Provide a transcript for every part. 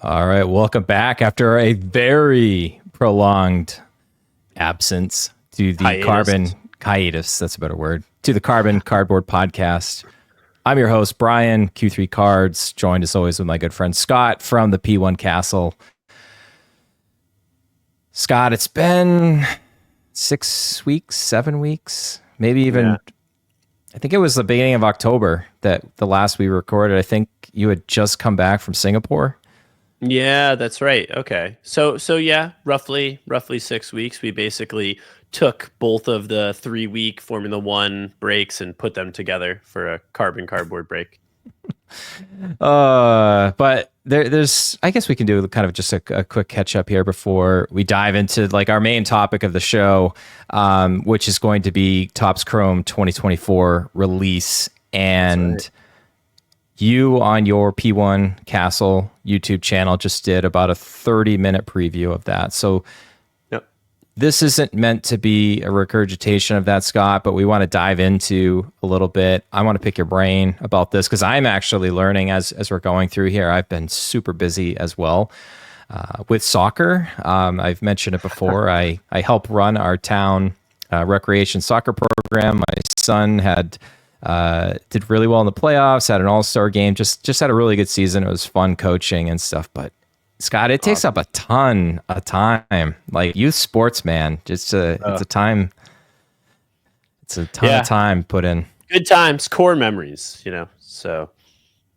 All right, welcome back after a very prolonged absence to the hiatus. That's a better word. To the Carbon Cardboard Podcast. I'm your host, Bryan, Q3 Cards, joined as always with my good friend Scott from the P1 Castle. Scott, it's been 6 weeks, 7 weeks, maybe even, I think it was the beginning of October that the last we recorded. I think you had just come back from Singapore. Yeah, that's right. Okay. So yeah, roughly 6 weeks. We basically took both of the 3-week Formula One breaks and put them together for a carbon cardboard break. But there's, I guess we can do kind of just a quick catch up here before we dive into like our main topic of the show, which is going to be Topps Chrome 2024 release. And you on your P1 Castle YouTube channel just did about a 30-minute preview of that. So this isn't meant to be a regurgitation of that, Scott, but we want to dive into a little bit. I want to pick your brain about this because I'm actually learning as we're going through here. I've been super busy as well with soccer. I've mentioned it before. I help run our town recreation soccer program. My son did really well in the playoffs, had an all-star game, just had a really good season. It was fun coaching and stuff, but Scott, it takes up a ton of time. Like youth sports, man, it's a time. It's a ton of time put in. Good times, core memories, so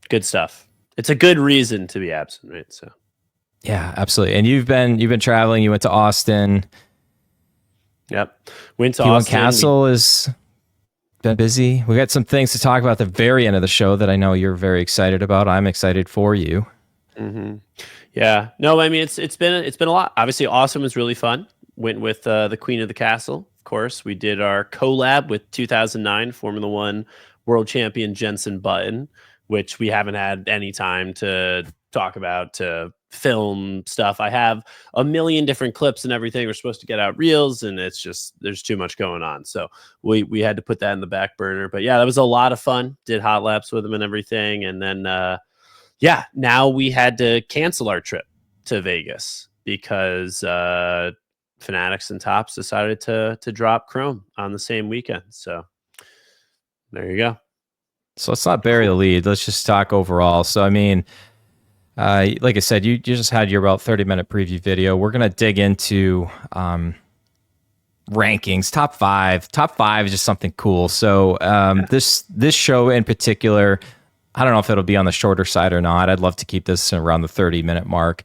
good stuff. It's a good reason to be absent, right? So yeah, absolutely. And you've been traveling. You went to Austin. Yep. Went to P1 Austin. Castle has been busy. We got some things to talk about at the very end of the show that I know you're very excited about. I'm excited for you. Mm-hmm. Yeah, no, I mean it's been a lot. Obviously, Austin was really fun. Went with the Queen of the Castle, of course. We did our collab with 2009 Formula One World Champion Jenson Button, which we haven't had any time to talk about, to film stuff. I have a million different clips and everything. We're supposed to get out reels, and it's just there's too much going on. So we had to put that in the back burner. But yeah, that was a lot of fun. Did hot laps with him and everything, and then. Now we had to cancel our trip to Vegas because Fanatics and Topps decided to drop Chrome on the same weekend. So there you go. So let's not bury the lead. Let's just talk overall. So, I mean, like I said, you just had your about 30-minute preview video. We're going to dig into rankings, top five. Top five is just something cool. So this show in particular, I don't know if it'll be on the shorter side or not. I'd love to keep this around the 30-minute mark.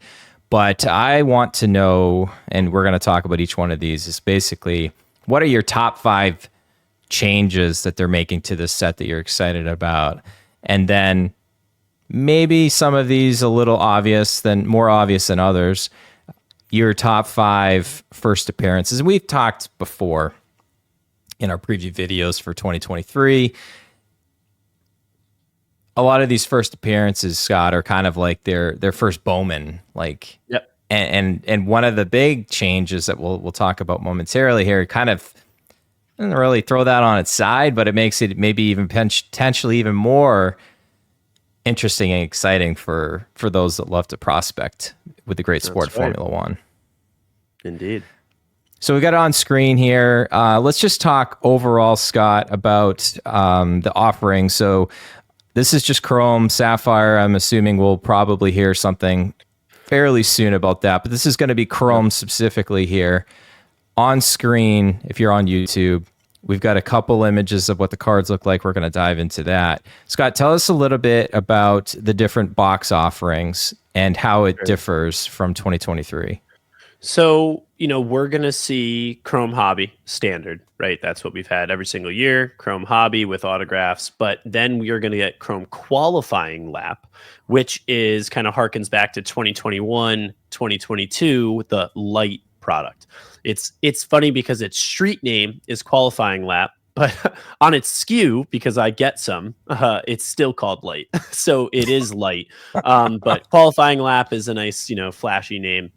But I want to know, and we're going to talk about each one of these, is basically what are your top 5 changes that they're making to this set that you're excited about? And then maybe some of these a little more obvious than others, your top 5 first appearances. And we've talked before in our preview videos for 2023. A lot of these first appearances, Scott, are kind of like their first Bowman. Like, yep. And one of the big changes that we'll talk about momentarily here, kind of doesn't really throw that on its side, but it makes it maybe even potentially even more interesting and exciting for those that love to prospect with the great sport Formula One. Indeed. So we got it on screen here. Let's just talk overall, Scott, about the offering. So this is just Chrome, Sapphire. I'm assuming we'll probably hear something fairly soon about that, but this is going to be Chrome specifically here. On screen, if you're on YouTube, we've got a couple images of what the cards look like. We're going to dive into that. Scott, tell us a little bit about the different box offerings and how it differs from 2023. So, we're going to see Chrome Hobby standard, right? That's what we've had every single year, Chrome Hobby with autographs. But then we are going to get Chrome Qualifying Lap, which is kind of harkens back to 2021, 2022 with the light product. It's funny because its street name is Qualifying Lap, but on its SKU, because I get some, it's still called light. So it is light. But Qualifying Lap is a nice, flashy name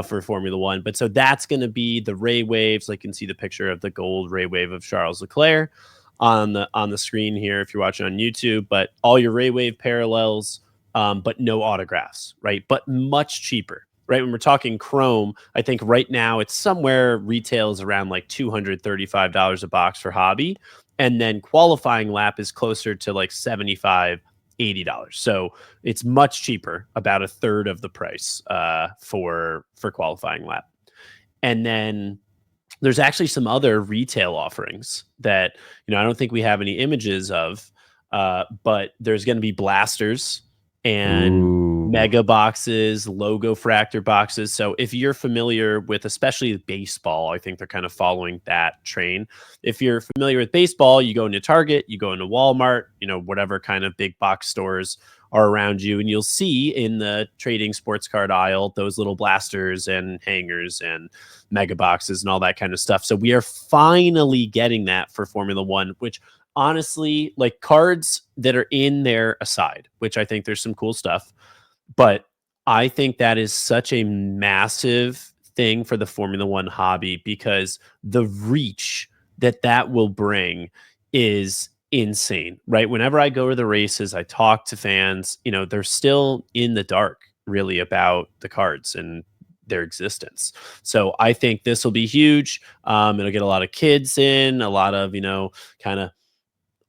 for Formula One. But so that's going to be the Ray Waves. Like you can see the picture of the gold Ray Wave of Charles Leclerc on the screen here if you're watching on YouTube. But all your Ray Wave parallels, but no autographs, right? But much cheaper, right? When we're talking chrome, I think right now it's somewhere retails around like $235 a box for hobby. And then qualifying lap is closer to like $75, $80. So it's much cheaper, about a third of the price for qualifying lap. And then there's actually some other retail offerings that, I don't think we have any images of, but there's going to be blasters and Ooh. mega boxes, logo fractor boxes. So if you're familiar with, especially baseball, I think they're kind of following that train. If you're familiar with baseball, you go into Target, you go into Walmart, whatever kind of big box stores are around you, and you'll see in the trading sports card aisle those little blasters and hangers and mega boxes and all that kind of stuff. So we are finally getting that for Formula One, which honestly, like, cards that are in there aside, which I think there's some cool stuff, but I think that is such a massive thing for the Formula One hobby, because the reach that will bring is insane, right? Whenever I go to the races, I talk to fans, they're still in the dark really about the cards and their existence. So I think this will be huge. It'll get a lot of kids in, a lot of, kind of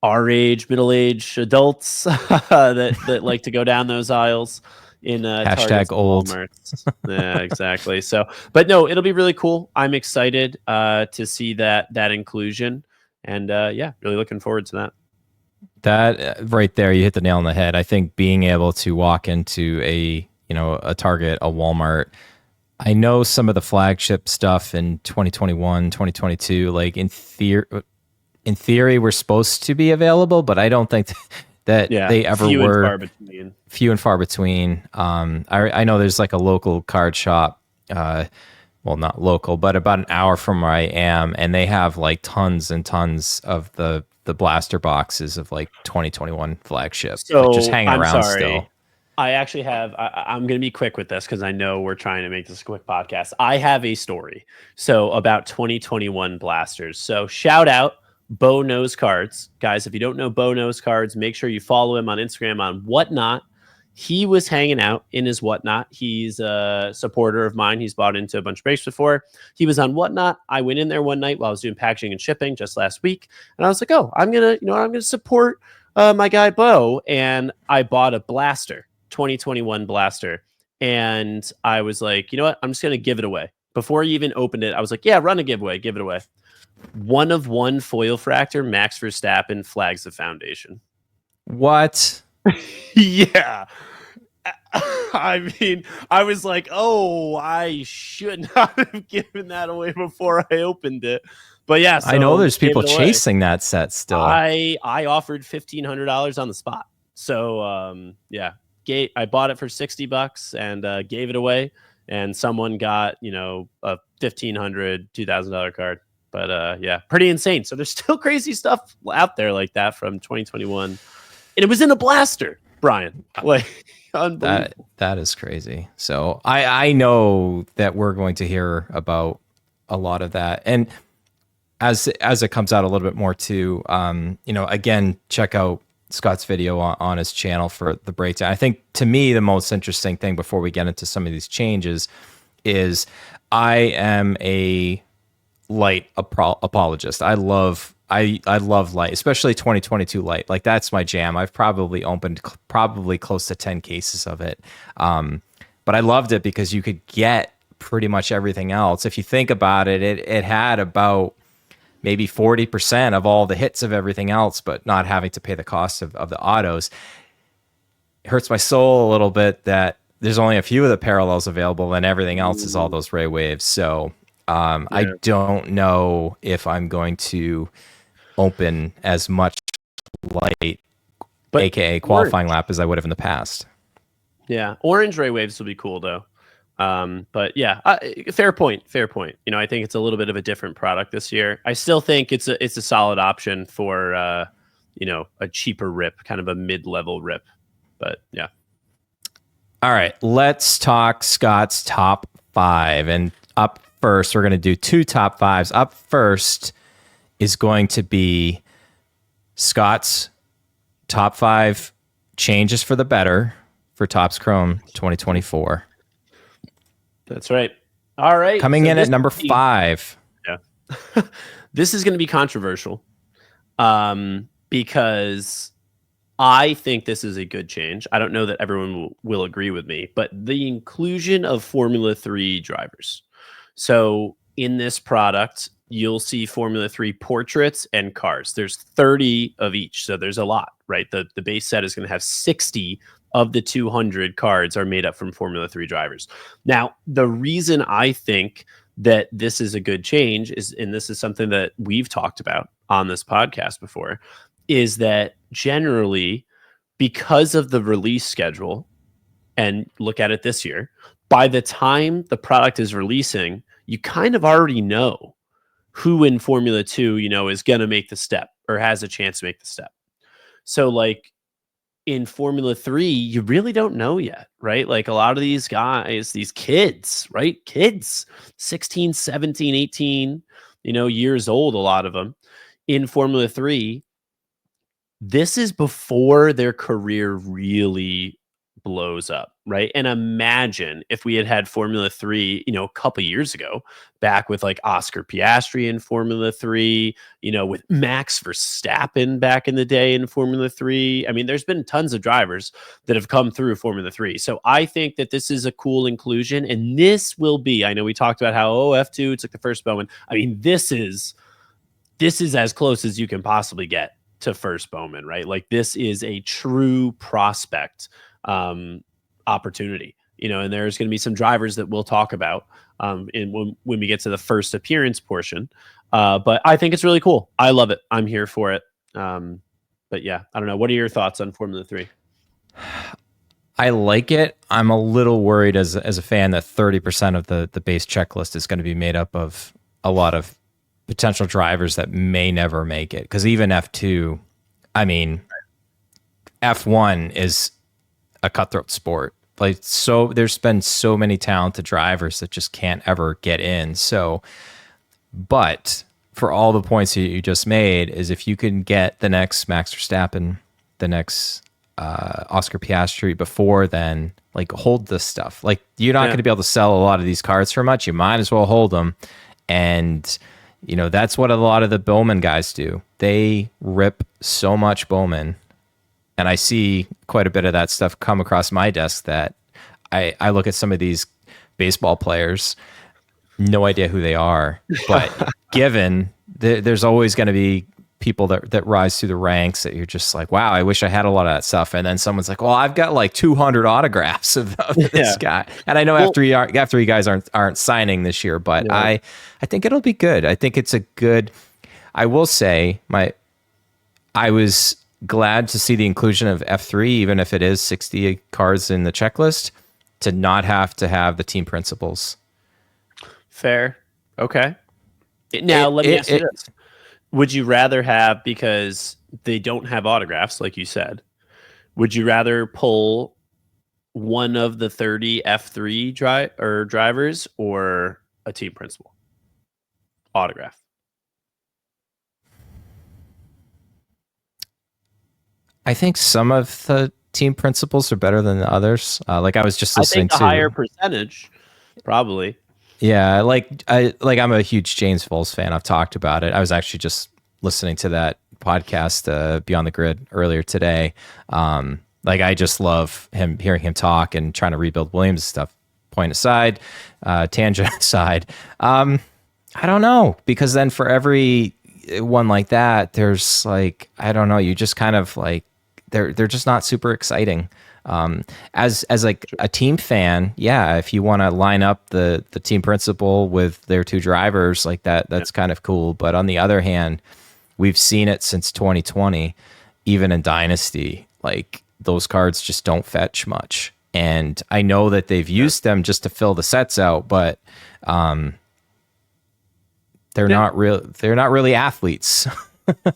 our age, middle age adults that like to go down those aisles in Hashtag Targets and old. Walmarts. Yeah, exactly. So, but no, it'll be really cool. I'm excited to see that inclusion, and yeah, really looking forward to that. That right there, you hit the nail on the head. I think being able to walk into a Target, a Walmart. I know some of the flagship stuff in 2021, 2022, like in theory, we're supposed to be available, but I don't think that they ever few were. And far between. Few and far between. I know there's like a local card shop, well, not local, but about an hour from where I am, and they have like tons and tons of the blaster boxes of like 2021 flagship, So like just hanging I'm around sorry. still. I actually have, I'm going to be quick with this because I know we're trying to make this a quick podcast. I have a story. So about 2021 blasters. So shout out Bo Knows Cards. Guys, if you don't know Bo Knows Cards, make sure you follow him on Instagram on Whatnot. He was hanging out in his Whatnot. He's a supporter of mine. He's bought into a bunch of breaks before. He was on Whatnot. I went in there one night while I was doing packaging and shipping just last week. And I was like, oh, I'm going to support my guy Bo. And I bought a blaster. 2021 blaster, and I was like, you know what, I'm just gonna give it away. Before you even opened it, I was like, yeah, run a giveaway, give it away. 1 of 1 foil fractor Max Verstappen flags the foundation. What? Yeah. I mean, I was like, oh, I should not have given that away before I opened it. But yeah, so I know there's people chasing that set still. I offered $1,500 on the spot. So yeah, I bought it for $60 and gave it away, and someone got a $1,500, $2,000 card. But yeah, pretty insane. So there's still crazy stuff out there like that from 2021, and it was in a blaster, Bryan. Like, unbelievable. That is crazy. So I know that we're going to hear about a lot of that, and as it comes out a little bit more too, again, check out Scott's video on his channel for the breakdown. I think, to me, the most interesting thing before we get into some of these changes is I am a light apologist. I love light, especially 2022 light. Like, that's my jam. I've probably opened close to 10 cases of it. But I loved it because you could get pretty much everything else. If you think about it, it had about maybe 40% of all the hits of everything else, but not having to pay the cost of the autos. It hurts my soul a little bit that there's only a few of the parallels available and everything else is all those ray waves. So I don't know if I'm going to open as much light, aka qualifying lap, as I would have in the past. Yeah, orange ray waves will be cool though. But yeah, fair point. I think it's a little bit of a different product this year. I still think it's a solid option for a cheaper rip, kind of a mid-level rip. But yeah. All right, let's talk Scott's top 5. And up first, we're going to do 2 top 5s. Up first is going to be Scott's top 5 changes for the better for Topps Chrome 2024. That's right. All right. Coming in at number 5. Yeah. This is going to be controversial because I think this is a good change. I don't know that everyone will agree with me, but the inclusion of Formula 3 drivers. So in this product, you'll see Formula 3 portraits and cars. There's 30 of each, so there's a lot, right? The base set is going to have 60 of the 200 cards are made up from Formula 3 drivers. Now, the reason I think that this is a good change is, and this is something that we've talked about on this podcast before, is that generally, because of the release schedule, and look at it this year, by the time the product is releasing, you kind of already know who in Formula 2, is going to make the step or has a chance to make the step. So like in Formula 3, you really don't know yet, right? Like a lot of these guys, these kids, right? Kids, 16, 17, 18, years old, a lot of them in Formula 3, this is before their career really blows up, right? And imagine if we had Formula 3, a couple years ago, back with like Oscar Piastri in Formula 3, with Max Verstappen back in the day in Formula 3. I mean, there's been tons of drivers that have come through Formula 3. So I think that this is a cool inclusion. And this will be, I know we talked about how, F2, it's like the first Bowman. I mean, this is as close as you can possibly get to first Bowman, right? Like this is a true prospect opportunity, and there's going to be some drivers that we'll talk about when we get to the first appearance portion. But I think it's really cool. I love it. I'm here for it. But yeah, I don't know. What are your thoughts on Formula 3? I like it. I'm a little worried as a fan that 30% of the base checklist is going to be made up of a lot of potential drivers that may never make it. Because even F2, I mean, F1 is a cutthroat sport. Like, so there's been so many talented drivers that just can't ever get in. So, but for all the points you just made, is if you can get the next Max Verstappen, the next Oscar Piastri before then, like, hold this stuff. Like, you're not going to be able to sell a lot of these cards for much. You might as well hold them. And that's what a lot of the Bowman guys do. They rip so much Bowman. And I see quite a bit of that stuff come across my desk that I look at some of these baseball players, no idea who they are. But given there's always going to be people that rise through the ranks that you're just like, wow, I wish I had a lot of that stuff. And then someone's like, well, I've got like 200 autographs of this guy. And I know after you guys aren't signing this year, but I think it'll be good. I think it's a good, I will say I was glad to see the inclusion of F3, even if it is 60 cards in the checklist, to not have to have the team principals. Fair. Okay. Now, let me ask you this. Would you rather have, because they don't have autographs, like you said, would you rather pull one of the 30 F3 drivers or a team principal autograph? I think some of the team principals are better than the others. Like I was just listening to higher percentage, probably. Yeah, I'm a huge James Foles fan. I've talked about it. I was actually just listening to that podcast, Beyond the Grid, earlier today. I just love hearing him talk and trying to rebuild Williams stuff. Point aside, tangent aside. I don't know, because then for every one like that, there's like, I don't know, you just kind of like, they're just not super exciting. As like a team fan, yeah, if you want to line up the team principal with their two drivers like that's kind of cool. But on the other hand, we've seen it since 2020, even in Dynasty, like those cards just don't fetch much. And I know that they've used them just to fill the sets out, but they're not really athletes.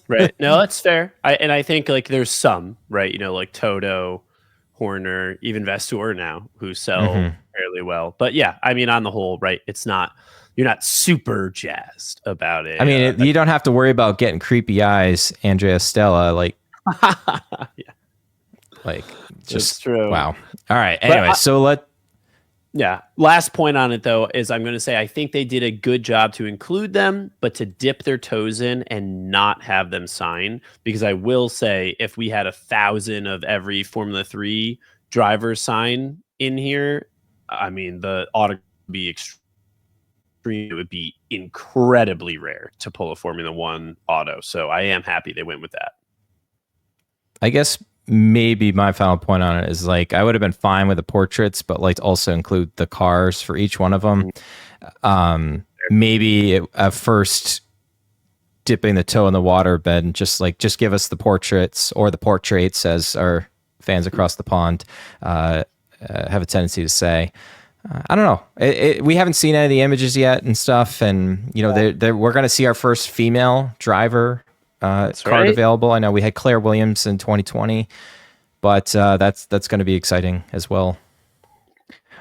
Right. No, that's fair. I think like there's some, right, like Toto, Horner, even Vestor now, who sell fairly well. But yeah, I mean, on the whole, right, you're not super jazzed about it. I mean, you don't have to worry about getting creepy eyes, Andrea Stella. Like, yeah. Like, It's just true. wow. All right. But Anyway, so yeah. Last point on it, though, is I'm going to say I think they did a good job to include them, but to dip their toes in and not have them sign. Because I will say, if we had 1,000 of every Formula 3 driver sign in here, I mean, the auto would be extreme. It would be incredibly rare to pull a Formula 1 auto. So I am happy they went with that. I guess maybe my final point on it is like I would have been fine with the portraits, but like also include the cars for each one of them. Maybe at first dipping the toe in the water bed and just give us the portraits, or the portraits, as our fans across the pond have a tendency to say. I don't know. We haven't seen any of the images yet and stuff, and we're going to see our first female driver card available. I know we had Claire Williams in 2020, but that's going to be exciting as well.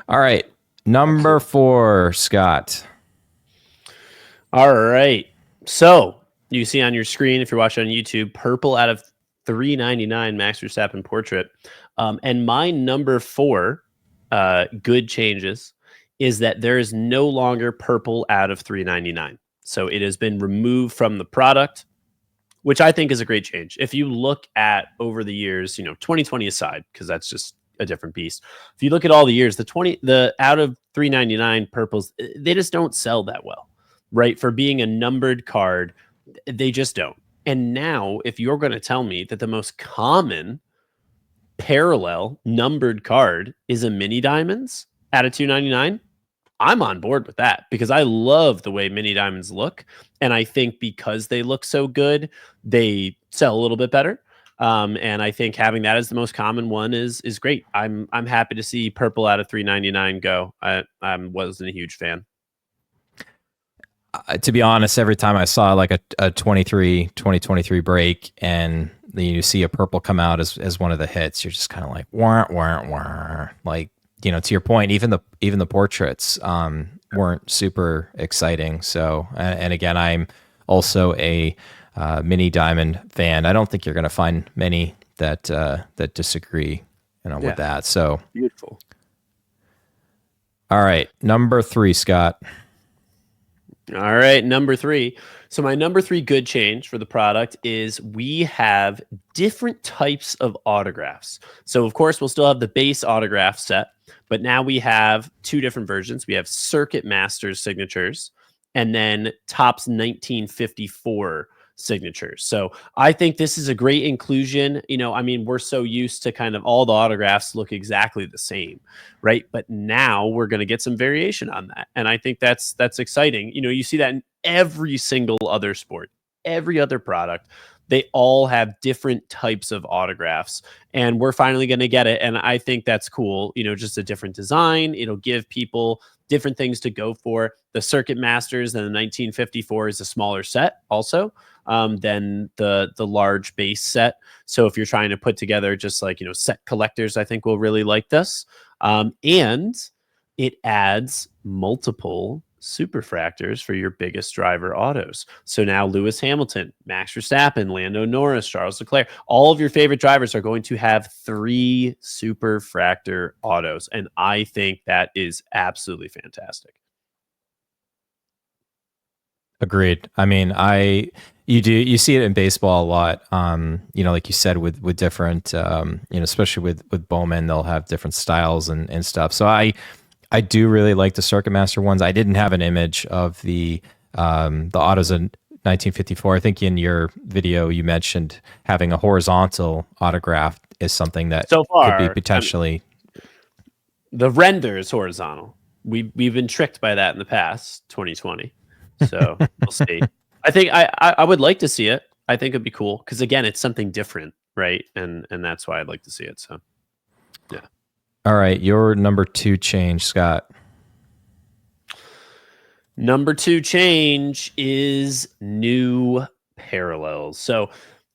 All right, number 4, Scott. All right, so you see on your screen, if you're watching on YouTube, purple out of 399 Max Verstappen portrait, and my number 4 good changes is that there is no longer purple out of 399. So it has been removed from the product, which I think is a great change. If you look at over the years, 2020 aside, because that's just a different beast. If you look at all the years, the out of 399 purples, they just don't sell that well, right? For being a numbered card, they just don't. And now, if you're going to tell me that the most common parallel numbered card is a mini diamonds out of 299, I'm on board with that, because I love the way mini diamonds look, and I think because they look so good, they sell a little bit better. And I think having that as the most common one is great. I'm happy to see purple out of 399 go. I wasn't a huge fan. To be honest, every time I saw like a 2023 break and then you see a purple come out as one of the hits, you're just kind of like, wah, wah, wah. Like, to your point, even the portraits weren't super exciting. So, and again, I'm also a mini diamond fan. I don't think you're going to find many that disagree, with that. So beautiful. All right, number 3, Scott. All right, number 3. So my number 3 good change for the product is we have different types of autographs. So of course we'll still have the base autograph set, but now we have 2 different versions. We have Circuit Masters signatures and then Topps 1954 signatures. So I think this is a great inclusion. We're so used to kind of all the autographs look exactly the same, right? But now we're going to get some variation on that. And I think that's exciting. You see that in every single other sport, every other product. They all have different types of autographs, and we're finally going to get it. And I think that's cool. Just a different design. It'll give people different things to go for. The Circuit Masters and the 1954 is a smaller set also than the large base set. So if you're trying to put together just like, set collectors, I think will really like this. And it adds multiple superfractors for your biggest driver autos. So now Lewis Hamilton, Max Verstappen, Lando Norris, Charles Leclerc, all of your favorite drivers are going to have 3 superfractor autos. And I think that is absolutely fantastic. Agreed. I mean, you see it in baseball a lot. Like you said, with different, especially with Bowman, they'll have different styles and stuff. So I do really like the Circuit Master ones. I didn't have an image of the autos in 1954. I think in your video you mentioned having a horizontal autograph is something that so far could be potentially. The render is horizontal. We've been tricked by that in the past, 2020. So we'll see. I think I would like to see it. I think it'd be cool because again, it's something different, right? And that's why I'd like to see it. So yeah. All right, your number 2 change, Scott. Number 2 change is new parallels. So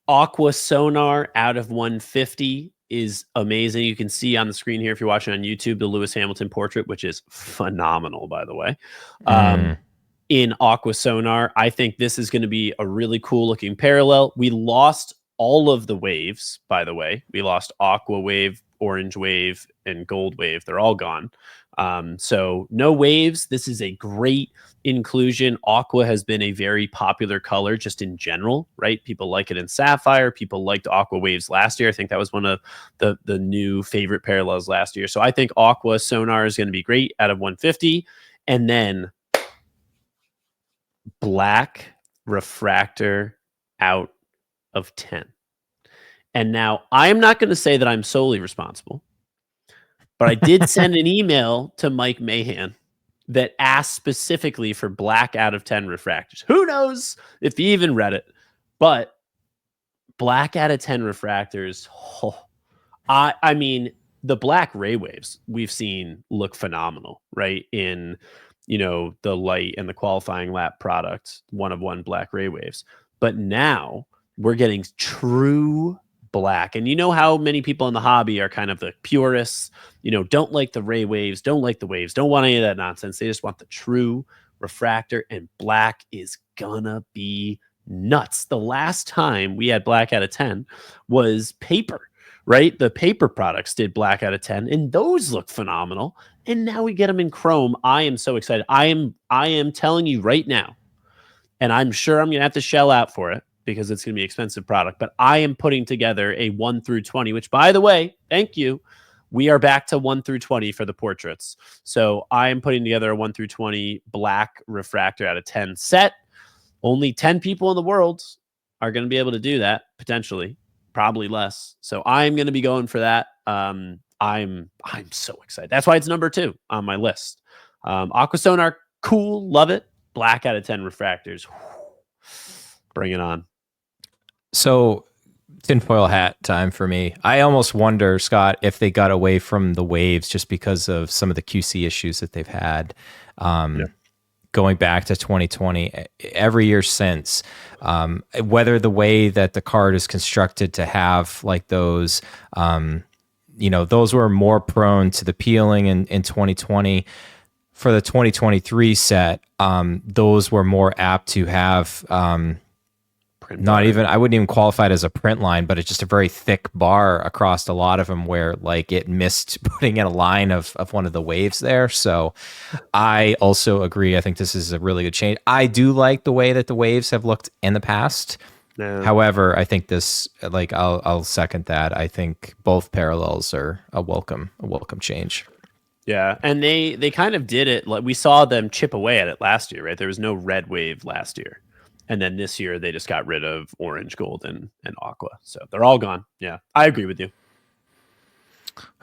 aqua sonar out of 150 is amazing. You can see on the screen here, if you're watching on YouTube, the Lewis Hamilton portrait, which is phenomenal, by the way. In aqua sonar, I think this is going to be a really cool looking parallel. We lost all of the waves, by the way. We lost aqua wave, orange wave, and gold wave. They're all gone. So no waves. This is a great inclusion. Aqua has been a very popular color just in general, right? People like it in sapphire. People liked aqua waves last year. I think that was one of the new favorite parallels last year. So I think aqua sonar is going to be great out of 150. And then black refractor out of 10. And now I am not going to say that I'm solely responsible, but I did send an email to Mike Mahan that asked specifically for black out of 10 refractors. Who knows if he even read it, but black out of 10 refractors. Oh, I mean, the black ray waves we've seen look phenomenal, right? In, the light and the qualifying lap product, 1-of-1 black ray waves. But now we're getting true black. And you know how many people in the hobby are kind of the purists, don't like the ray waves, don't like the waves, don't want any of that nonsense. They just want the true refractor, and black is gonna be nuts. The last time we had black out of 10 was paper, right? The paper products did black out of 10, and those look phenomenal. And now we get them in chrome. I am so excited. I am telling you right now, and I'm sure I'm gonna have to shell out for it because it's going to be an expensive product, but I am putting together a 1 through 20, which, by the way, thank you. We are back to 1 through 20 for the portraits. So I am putting together a 1 through 20 black refractor out of 10 set. Only 10 people in the world are going to be able to do that, potentially, probably less. So I'm going to be going for that. I'm so excited. That's why it's number 2 on my list. Aqua sonar, cool, love it. Black out of 10 refractors. Bring it on. So tinfoil hat time for me. I almost wonder, Scott, if they got away from the waves just because of some of the QC issues that they've had. Going back to 2020, every year since, whether the way that the card is constructed to have like those, those were more prone to the peeling in 2020. For the 2023 set, those were more apt to have I wouldn't even qualify it as a print line, but it's just a very thick bar across a lot of them where like it missed putting in a line of one of the waves there. So I also agree. I think this is a really good change. I do like the way that the waves have looked in the past. No. However, I think this, like, I'll second that. I think both parallels are a welcome change. Yeah, and they kind of did it. Like we saw them chip away at it last year, right? There was no red wave last year. And then this year, they just got rid of orange, gold, and aqua. So they're all gone. Yeah, I agree with you.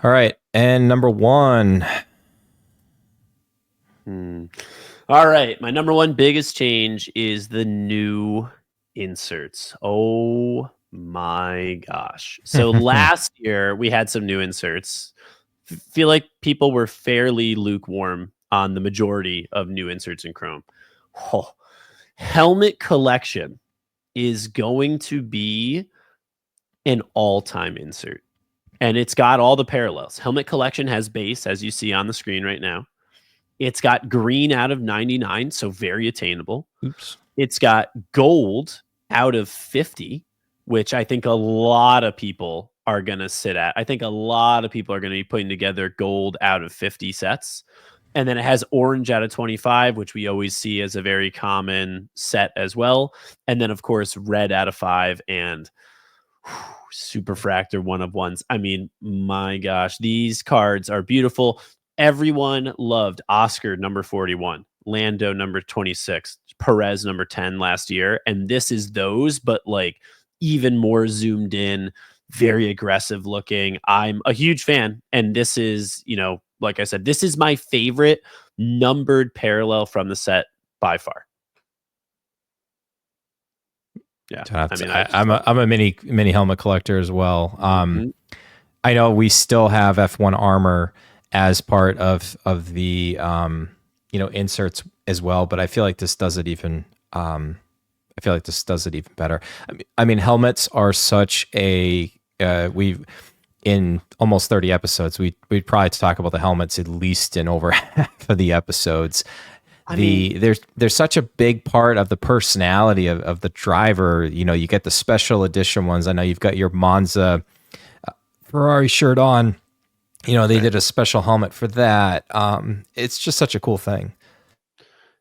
All right. And number 1. All right. My number 1 biggest change is the new inserts. Oh, my gosh. So last year, we had some new inserts. Feel like people were fairly lukewarm on the majority of new inserts in Chrome. Oh. Helmet Collection is going to be an all-time insert, and it's got all the parallels. Helmet Collection has base, as you see on the screen right now. It's got green out of 99, so very attainable. Oops. It's got gold out of 50, which I think a lot of people are going to sit at. I think a lot of people are going to be putting together gold out of 50 sets. And then it has orange out of 25, which we always see as a very common set as well. And then, of course, red out of 5 and Superfractor 1-of-1s. I mean, my gosh, these cards are beautiful. Everyone loved Oscar number 41, Lando number 26, Perez number 10 last year. And this is those, but like even more zoomed in, very aggressive looking. I'm a huge fan. And this is, like I said, this is my favorite numbered parallel from the set by far. Yeah, I'm a mini helmet collector as well. I know we still have F1 armor as part of the inserts as well, but I feel like this does it even. I feel like this does it even better. I mean, helmets are such a in almost 30 episodes, we'd probably talk about the helmets at least in over half of the episodes. I mean, there's such a big part of the personality of the driver. You know, you get the special edition ones. I know you've got your Monza Ferrari shirt on. You know, they did a special helmet for that. It's just such a cool thing.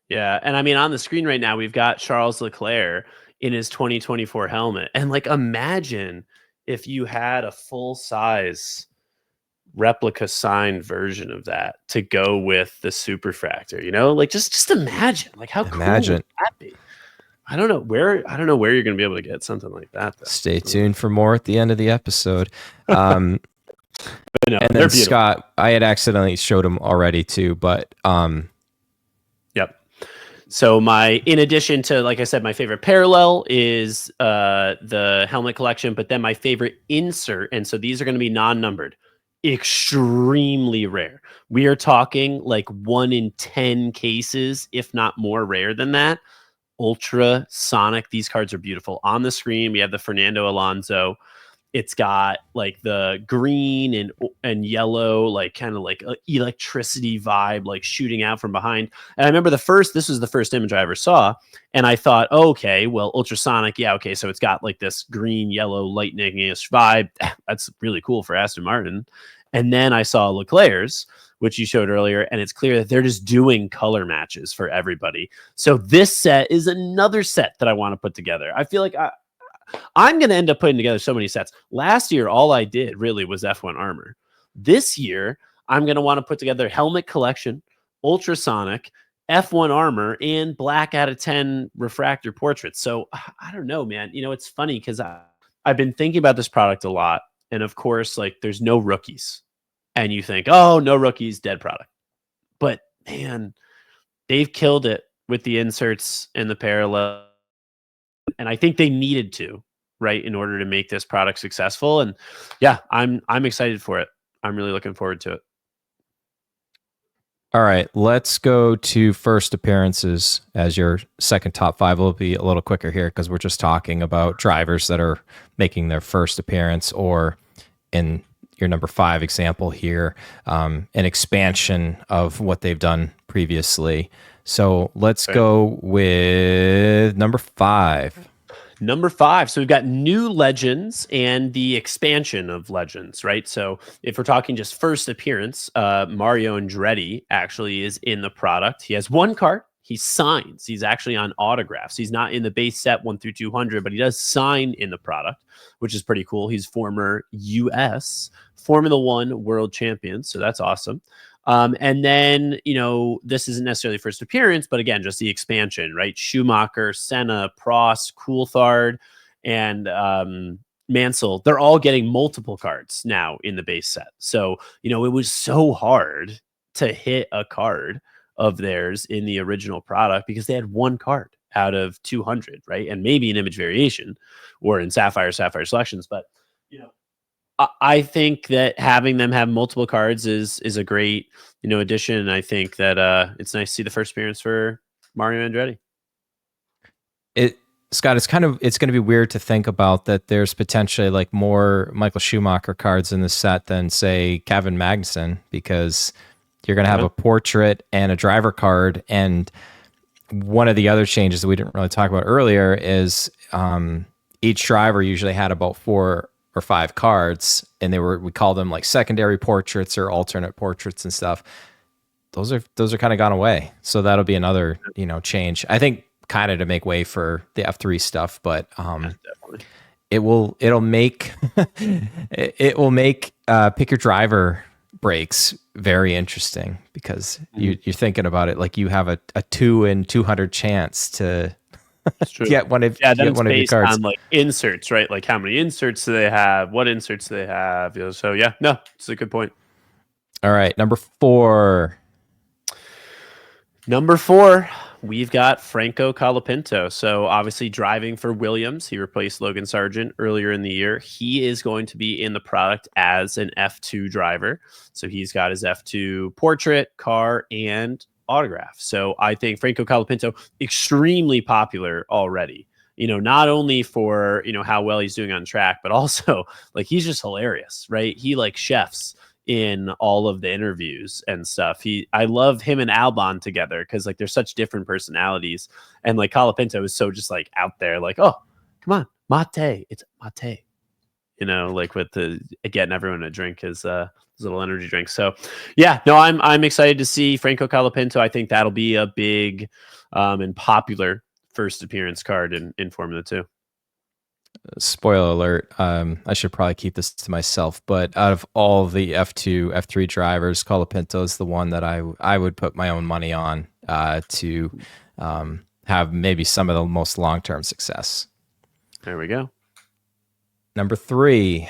yeah, and I mean, on the screen right now, we've got Charles Leclerc in his 2024 helmet, and like, imagine if you had a full size replica signed version of that to go with the superfractor. You know, like just imagine, like how cool would that be? I don't know where you're going to be able to get something like that, though. Stay tuned for more at the end of the episode. And then Scott, I had accidentally showed him already too, but yep. So in addition to, like I said, my favorite parallel is the helmet collection, but then my favorite insert, and so these are going to be non-numbered, extremely rare. We are talking like 1 in 10 cases, if not more rare than that. Ultrasonic. These cards are beautiful. On the screen, we have the Fernando Alonso. It's got like the green and yellow, like kind of like electricity vibe, like shooting out from behind. And I remember this was the first image I ever saw. And I thought, oh, okay, well, ultrasonic. Yeah. Okay. So it's got like this green, yellow, lightning-ish vibe. That's really cool for Aston Martin. And then I saw Leclerc's, which you showed earlier, and it's clear that they're just doing color matches for everybody. So this set is another set that I want to put together. I feel like I'm going to end up putting together so many sets. Last year, all I did really was F1 armor. This year, I'm going to want to put together helmet collection, ultrasonic, F1 armor, and black out of 10 refractor portraits. So I don't know, man. You know, it's funny because I've been thinking about this product a lot. And of course, like there's no rookies. And you think, oh, no rookies, dead product. But man, they've killed it with the inserts and the parallel. And I think they needed to, right, in order to make this product successful. And yeah, I'm excited for it. I'm really looking forward to it. All right, let's go to first appearances as your second top 5. We'll be a little quicker here because we're just talking about drivers that are making their first appearance, or in your number 5 example here, an expansion of what they've done previously. So let's go with number 5. Number 5. So we've got new legends and the expansion of legends, right? So if we're talking just first appearance, Mario Andretti actually is in the product. He has 1 card. He signs. He's actually on autographs. He's not in the base set 1 through 200, but he does sign in the product, which is pretty cool. He's former U.S. Formula One world champion, so that's awesome. And then, you know, this isn't necessarily first appearance, but again, just the expansion, right? Schumacher, Senna, Prost, Coulthard, and Mansell, they're all getting multiple cards now in the base set. So, you know, it was so hard to hit a card of theirs in the original product because they had 1 card out of 200, right? And maybe an image variation or in Sapphire selections. But, you know, I think that having them have multiple cards is a great, you know, addition. And I think that it's nice to see the first appearance for Mario Andretti. Scott, it's going to be weird to think about that there's potentially like more Michael Schumacher cards in the set than say Kevin Magnussen, because you're going to have a portrait and a driver card. And one of the other changes that we didn't really talk about earlier is each driver usually had about 4 or 5 cards, and we call them like secondary portraits or alternate portraits and stuff. Those are kind of gone away. So that'll be another, you know, change, I think, kind of to make way for the F3 stuff, but it'll make pick your driver breaks very interesting, because you're thinking about it like you have a 2 in 200 chance to get one of your cards on like inserts, right? Like how many inserts do they have? What inserts do they have? You know, so yeah, no, it's a good point. All right, number 4. Number 4, we've got Franco Colapinto. So obviously driving for Williams, he replaced Logan Sargent earlier in the year. He is going to be in the product as an F2 driver. So he's got his F2 portrait, car, and autograph. So I think Franco Colapinto, extremely popular already. You know, not only for, you know, how well he's doing on track, but also like he's just hilarious, right? He like chefs in all of the interviews and stuff. I love him and Albon together because like they're such different personalities. And like Colapinto is so just like out there, like, oh, come on, mate, it's mate. Like with the getting everyone to drink his little energy drink. So yeah, no, I'm excited to see Franco Colapinto. I think that'll be a big and popular first appearance card in Formula 2. Spoiler alert, I should probably keep this to myself, but out of all the F2, F3 drivers, Colapinto is the one that I would put my own money on to have maybe some of the most long-term success. There we go. Number three,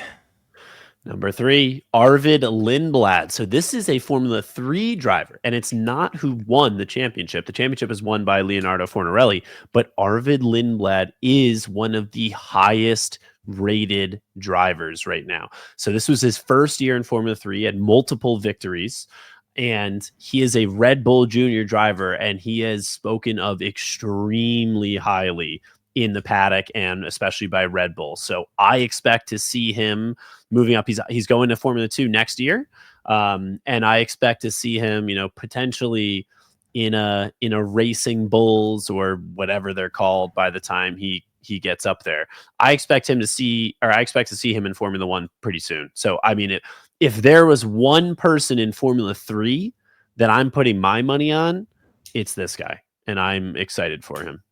Arvid Lindblad. So this is a Formula 3 driver, and it's not who won the championship. The championship is won by Leonardo Fornarelli, but Arvid Lindblad is one of the highest rated drivers right now. So this was his first year in Formula 3, had multiple victories, and he is a Red Bull Junior driver, and he has spoken of extremely highly in the paddock and especially by Red Bull. So I expect to see him moving up. He's going to Formula 2 next year. And I expect to see him, potentially in a Racing Bulls or whatever they're called by the time he gets up there. I expect to see him in Formula 1 pretty soon. So, I mean, if there was one person in Formula 3 that I'm putting my money on, it's this guy. And I'm excited for him.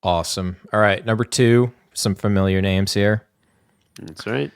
Awesome. All right. Number two, some familiar names here. That's right.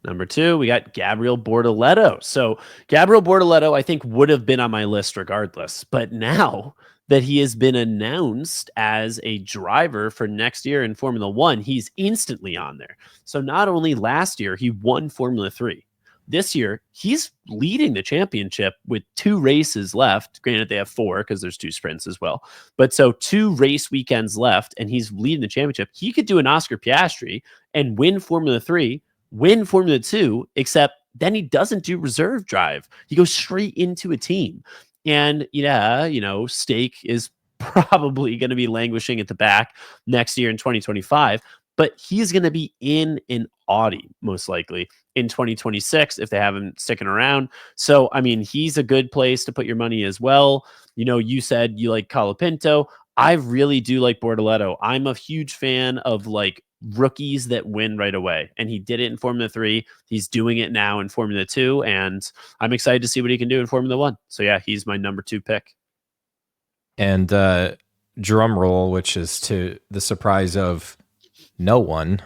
Number two, we got Gabriel Bortoleto. So Gabriel Bortoleto, I think, would have been on my list regardless. But now that he has been announced as a driver for next year in Formula 1, he's instantly on there. So not only last year, he won Formula 3. This year, he's leading the championship with 2 races left. Granted, they have 4 because there's 2 sprints as well. But so 2 race weekends left, and he's leading the championship. He could do an Oscar Piastri and win Formula 3, win Formula 2, except then he doesn't do reserve drive. He goes straight into a team. And yeah, Stake is probably going to be languishing at the back next year in 2025. But he's going to be in an Audi, most likely, in 2026 if they have him sticking around. So, I mean, he's a good place to put your money as well. You said you like Colapinto. I really do like Bortoleto. I'm a huge fan of like rookies that win right away. And he did it in Formula 3. He's doing it now in Formula 2. And I'm excited to see what he can do in Formula 1. So, yeah, he's my number 2 pick. And drum roll, which is to the surprise of no one,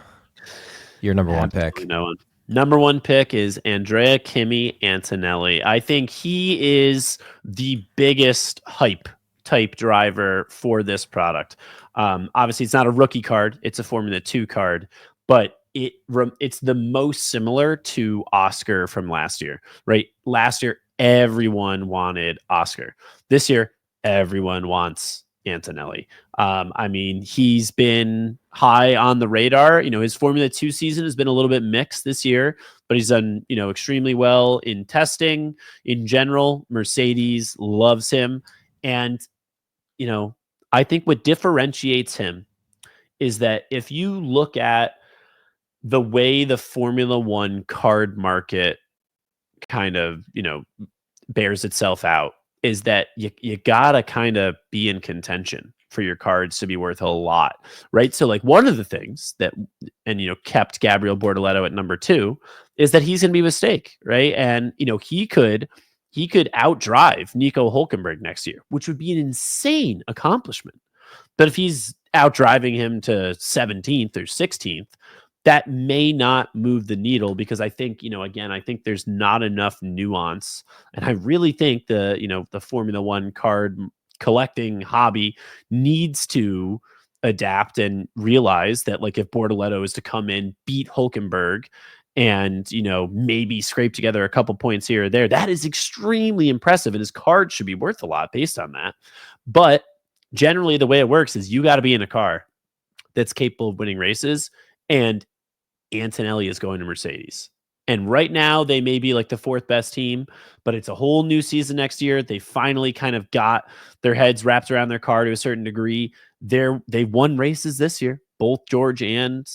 your number one pick. No one. Number 1 pick is Andrea Kimi Antonelli. I think he is the biggest hype type driver for this product. Obviously, it's not a rookie card. It's a Formula 2 card, but it's the most similar to Oscar from last year, right? Last year, everyone wanted Oscar. This year, everyone wants Antonelli. I mean, he's been high on the radar. His Formula 2 season has been a little bit mixed this year, but he's done, extremely well in testing in general. Mercedes loves him. And, I think what differentiates him is that if you look at the way the Formula 1 card market kind of, bears itself out, is that you gotta kind of be in contention for your cards to be worth a lot, right? So like one of the things that, kept Gabriel Bortoleto at number 2 is that he's going to be with Stake, right? And, he could outdrive Nico Hülkenberg next year, which would be an insane accomplishment. But if he's outdriving him to 17th or 16th, that may not move the needle because I think, I think there's not enough nuance. And I really think the Formula 1 card collecting hobby needs to adapt and realize that like if Bortoleto is to come in, beat Hülkenberg and, maybe scrape together a couple points here or there, that is extremely impressive. And his card should be worth a lot based on that. But generally the way it works is you got to be in a car that's capable of winning races. And Antonelli is going to Mercedes. And right now they may be like the 4th best team, but it's a whole new season next year. They finally kind of got their heads wrapped around their car to a certain degree. They won races this year. Both George and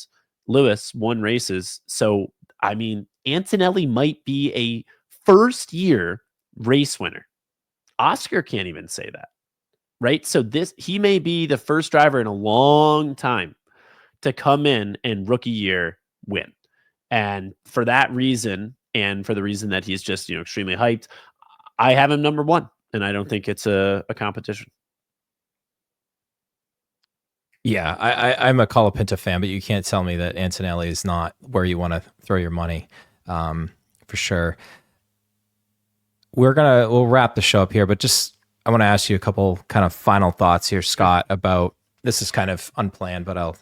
Lewis won races. So, I mean, Antonelli might be a first year race winner. Oscar can't even say that, right? So he may be the first driver in a long time to come in and rookie year win. And for that reason, and for the reason that he's just, extremely hyped, I have him number one, and I don't think it's a competition. Yeah, I'm a Colapinto fan, but you can't tell me that Antonelli is not where you want to throw your money, for sure. We'll wrap the show up here, but just I want to ask you a couple kind of final thoughts here, Scott, about this is kind of unplanned, but I'll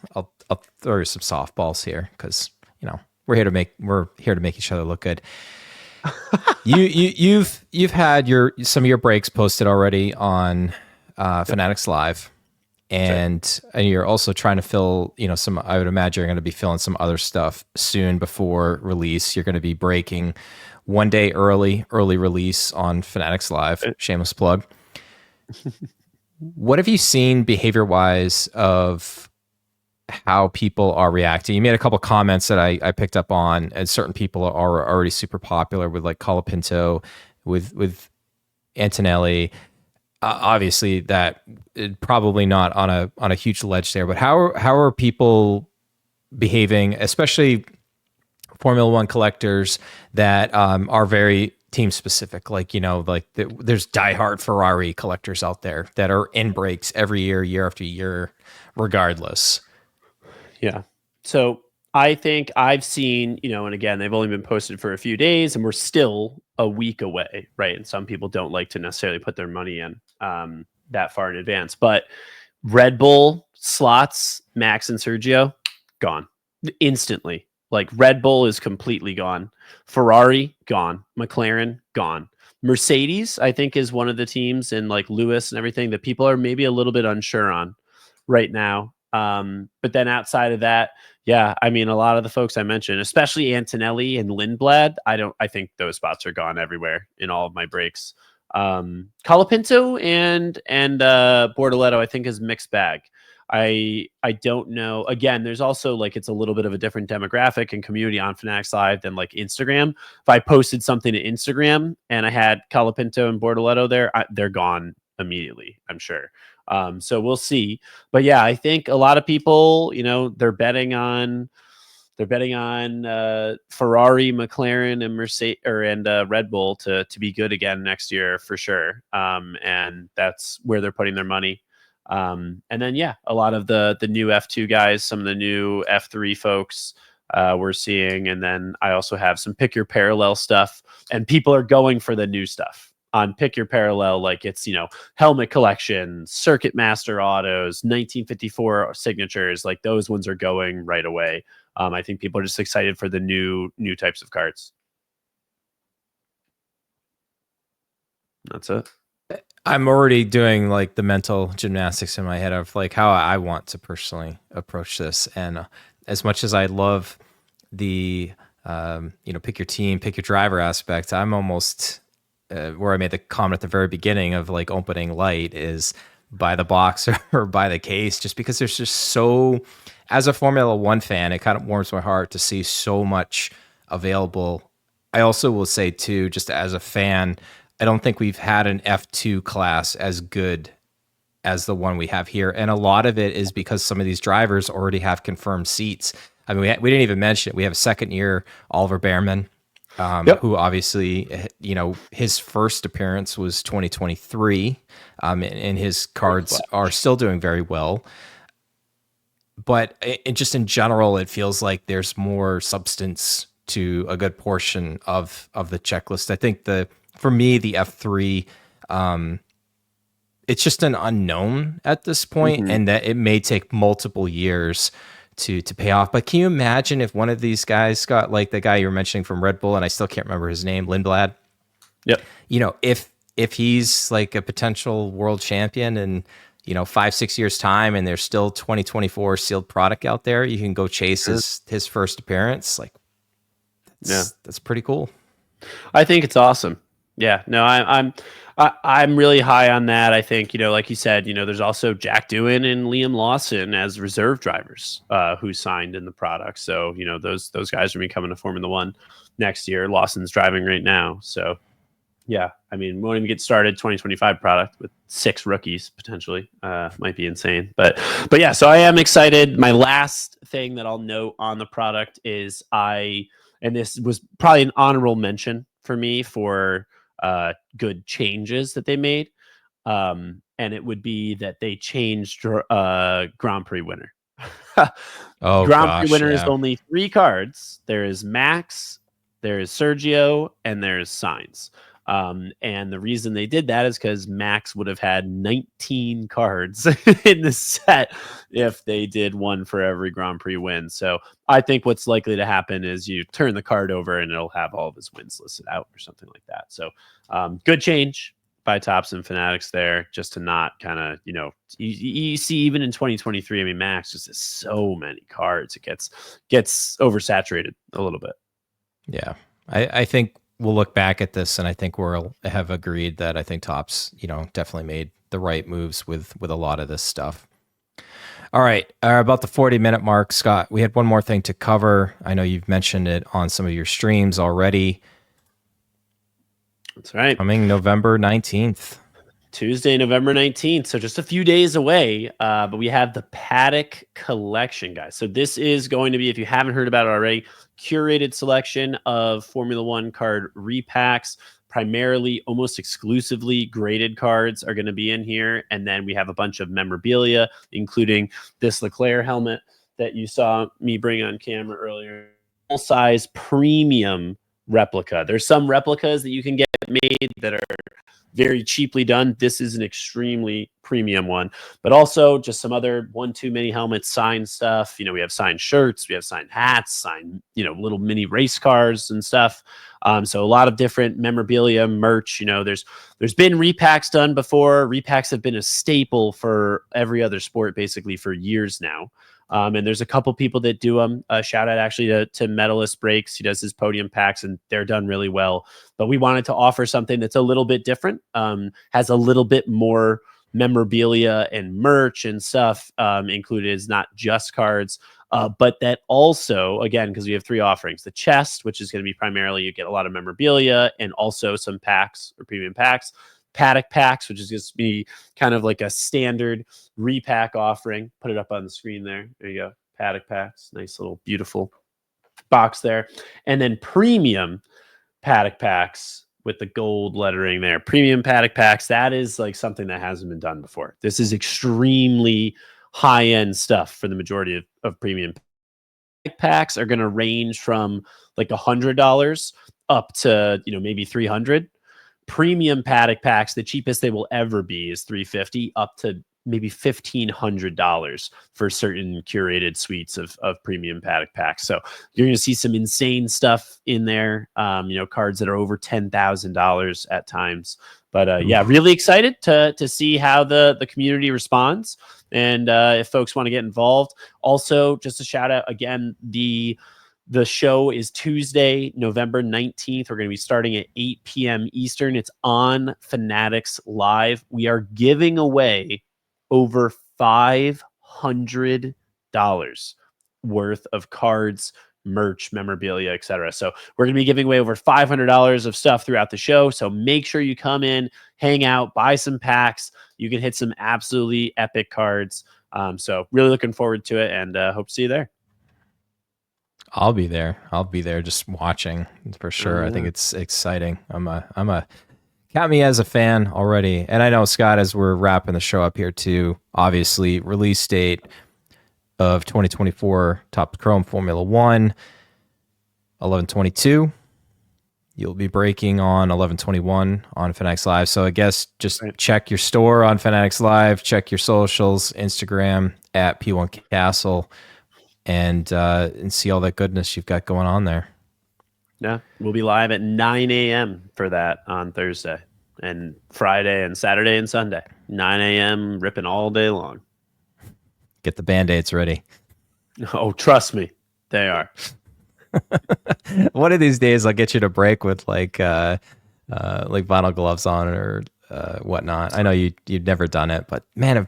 throw you some softballs here because we're here to make each other look good. You've had some of your breaks posted already on Fanatics Live. And you're also trying to fill, some, I would imagine you're going to be filling some other stuff soon before release. You're going to be breaking one day early release on Fanatics Live, shameless plug. What have you seen behavior-wise of how people are reacting? You made a couple comments that I picked up on, and certain people are already super popular with like Colapinto, with Antonelli. Obviously, that probably not on a huge ledge there, but how are people behaving, especially Formula One collectors that are very team specific? Like there's diehard Ferrari collectors out there that are in breaks every year after year, regardless. Yeah. So I think I've seen, and again, they've only been posted for a few days and we're still a week away, right? And some people don't like to necessarily put their money in that far in advance. But Red Bull slots, Max and Sergio, gone instantly. Like Red Bull is completely gone. Ferrari, gone. McLaren, gone. Mercedes, I think, is one of the teams, and like Lewis and everything that people are maybe a little bit unsure on right now. But then outside of that, yeah, I mean, a lot of the folks I mentioned, especially Antonelli and Lindblad, I think those spots are gone everywhere in all of my breaks. Colapinto and Bortoletto, I think, is mixed bag. I don't know. Again, there's also like it's a little bit of a different demographic and community on Fanatics Live than like Instagram. If I posted something to Instagram and I had Colapinto and Bortoletto there, they're gone immediately, I'm sure. So we'll see. But yeah, I think a lot of people, they're betting on Ferrari, McLaren, and Mercedes and Red Bull to be good again next year for sure. And that's where they're putting their money. And then yeah, a lot of the new F2 guys, some of the new F3 folks we're seeing, and then I also have some pick your parallel stuff, and people are going for the new stuff on Pick Your Parallel, like it's, Helmet Collection, Circuit Master Autos, 1954 signatures, like those ones are going right away. I think people are just excited for the new types of cards. That's it. I'm already doing like the mental gymnastics in my head of like how I want to personally approach this. And as much as I love the, pick your team, pick your driver aspect, I'm almost... where I made the comment at the very beginning of like opening light is buy the box or buy the case, just because there's just so, as a Formula One fan, it kind of warms my heart to see so much available. I also will say too, just as a fan, I don't think we've had an F2 class as good as the one we have here. And a lot of it is because some of these drivers already have confirmed seats. I mean, we didn't even mention it. We have a second year Oliver Behrman, who obviously, his first appearance was 2023, and his cards are still doing very well. But just in general, it feels like there's more substance to a good portion of the checklist. I think for me, the F3, it's just an unknown at this point, and that it may take multiple years to pay off. But can you imagine if one of these guys got like the guy you were mentioning from Red Bull, and I still can't remember his name, Lindblad? Yep. If he's like a potential world champion in 5-6 years time, and there's still 2024 sealed product out there, you can go chase his first appearance. Like, that's pretty cool. I think it's awesome. Yeah, no, I'm really high on that. I think, like you said, there's also Jack Doohan and Liam Lawson as reserve drivers who signed in the product. So, those guys are becoming a Formula One next year. Lawson's driving right now. So, yeah, I mean, we won't even get started 2025 product with 6 rookies potentially. Might be insane. But yeah, so I am excited. My last thing that I'll note on the product is and this was probably an honorable mention for me for good changes that they made. And it would be that they changed Grand Prix winner. Oh Grand Prix gosh, winner is yeah. only 3 cards. There is Max, there is Sergio, and there's Sainz. And the reason they did that is because Max would have had 19 cards in the set if they did one for every Grand Prix win. So I think what's likely to happen is you turn the card over and it'll have all of his wins listed out or something like that. So good change by Tops and Fanatics there, just to not kind of, you see even in 2023, I mean, Max just has so many cards. It gets oversaturated a little bit. Yeah. I think we'll look back at this and I think we'll have agreed that I think Topps, definitely made the right moves with a lot of this stuff. All right. About the 40-minute mark, Scott, we had one more thing to cover. I know you've mentioned it on some of your streams already. That's right. Coming November 19th. Tuesday, November 19th. So just a few days away. But we have the Paddock Collection, guys. So this is going to be, if you haven't heard about it already, curated selection of Formula One card repacks. Primarily, almost exclusively graded cards are going to be in here. And then we have a bunch of memorabilia, including this Leclerc helmet that you saw me bring on camera earlier. Full-size premium replica. There's some replicas that you can get made that are very cheaply done. This is an extremely premium one, but also just some other 1-2 mini helmets, signed stuff. We have signed shirts, we have signed hats, signed, little mini race cars and stuff. So a lot of different memorabilia, merch. There's been repacks done before. Repacks have been a staple for every other sport basically for years now. And there's a couple people that do them. Shout out actually to Medalist Breaks. He does his podium packs and they're done really well. But we wanted to offer something that's a little bit different, has a little bit more memorabilia and merch and stuff included. Is not just cards, but that also, again, because we have 3 offerings, the chest, which is going to be primarily you get a lot of memorabilia and also some packs or premium packs. Paddock packs, which is just be kind of like a standard repack offering. Put it up on the screen there. There you go. Paddock packs. Nice little beautiful box there. And then premium Paddock packs with the gold lettering there. Premium Paddock packs. That is like something that hasn't been done before. This is extremely high-end stuff for the majority of premium packs are going to range from like $100 up to, maybe $300. Premium Paddock packs, the cheapest they will ever be is $350 up to maybe $1,500 for certain curated suites of premium Paddock packs. So you're going to see some insane stuff in there. Cards that are over $10,000 at times. But yeah, really excited to see how the community responds. And if folks want to get involved, also just a shout out again, the show is Tuesday, November 19th. We're going to be starting at 8 p.m. Eastern. It's on Fanatics Live. We are giving away over $500 worth of cards, merch, memorabilia, etc. So we're going to be giving away over $500 of stuff throughout the show. So make sure you come in, hang out, buy some packs. You can hit some absolutely epic cards. So really looking forward to it and hope to see you there. I'll be there. I'll be there just watching for sure. I think it's exciting. I'm a count me as a fan already. And I know, Scott, as we're wrapping the show up here too, obviously release date of 2024 Top Chrome Formula 1, 11/22. You'll be breaking on 11/21 on Fanatics Live. So I guess just check your store on Fanatics Live, check your socials, Instagram at P1 Castle. And see all that goodness you've got going on there. Yeah, we'll be live at 9 a.m. for that on Thursday and Friday and Saturday and Sunday. 9 a.m. ripping all day long. Get the Band-Aids ready. Oh, trust me, they are. One of these days, I'll get you to break with like vinyl gloves on or whatnot. I know you've never done it, but man,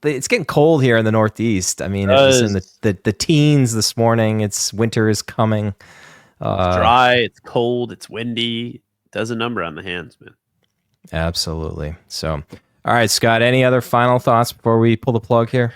it's getting cold here in the Northeast. I mean, it was in the teens this morning. Winter is coming. It's dry, it's cold, it's windy. It does a number on the hands, man. Absolutely. So, all right, Scott, any other final thoughts before we pull the plug here?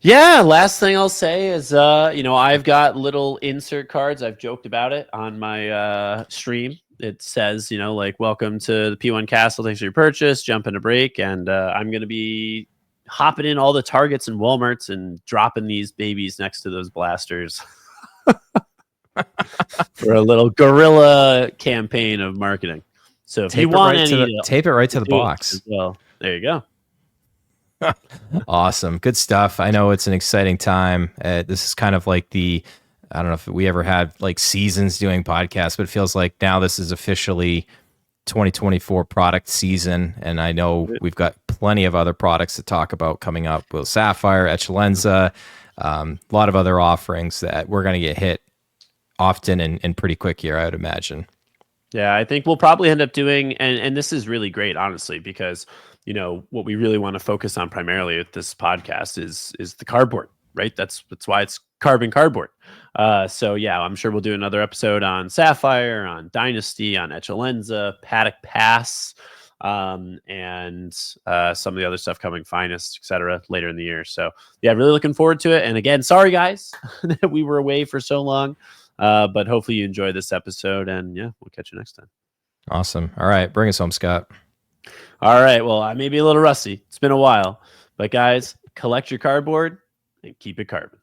Yeah, last thing I'll say is, I've got little insert cards. I've joked about it on my stream. It says, welcome to the P1 Castle. Thanks for your purchase. Jump in a break. And I'm going to be hopping in all the Targets and Walmarts and dropping these babies next to those blasters for a little guerrilla campaign of marketing. So if you want tape it right to the box. Well, there you go. Awesome. Good stuff. I know it's an exciting time. This is kind of like I don't know if we ever had like seasons doing podcasts, but it feels like now this is officially 2024 product season. And I know we've got plenty of other products to talk about coming up with Sapphire, Echalenza, a lot of other offerings that we're going to get hit often and pretty quick here, I would imagine. Yeah, I think we'll probably end up doing, and this is really great, honestly, because what we really want to focus on primarily with this podcast is the cardboard, right? That's why it's carbon cardboard. So yeah, I'm sure we'll do another episode on Sapphire, on Dynasty, on Echalenza, Paddock Pass, and some of the other stuff coming, Finest, etc., later in the year. So yeah, really looking forward to it. And again, sorry guys that we were away for so long. But hopefully you enjoy this episode, and yeah, we'll catch you next time. Awesome. All right. Bring us home, Scott. All right. Well, I may be a little rusty. It's been a while, but guys, collect your cardboard and keep it carbon.